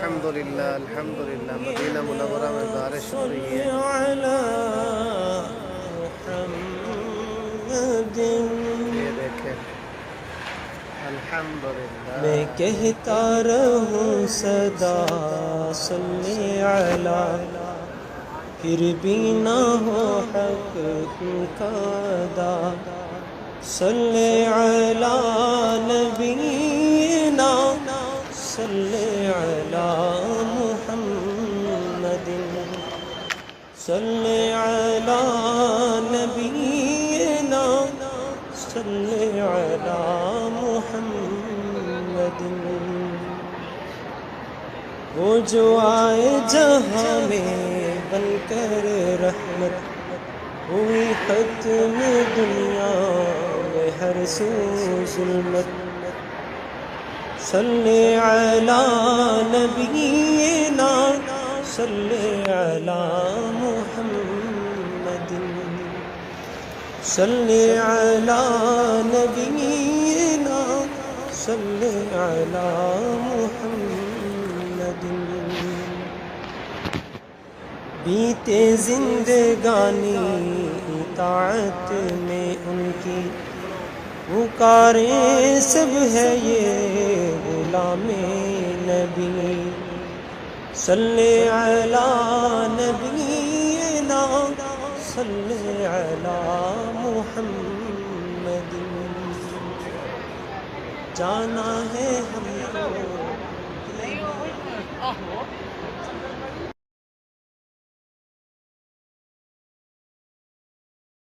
الحمدللہ مدینہ منورہ میں بارش ہو رہی ہے۔ یہ دیکھیں الحمدللہ۔ میں کہتا رہوں صدا صلی علی، پھر بھی نہ ہو حق کا ادا، صلی علی نبینا، صلی علی محمد، صلی علی نبینا، صلی علی محمد۔ وہ جو آئے جہاں میں بن کر رحمت، ہوئی ختم دنیا میں ہر سو ظلمت، صلی علی نبینا، صلی علی محمد، صلی علی نبینا، صلی علی محمد۔ بیتے زندگانی اطاعت میں ان کی، پکاریں سب ہے یہ غلام نبی، صلی علی نبینا، صلی علی محمد۔ جانا ہے ہم کو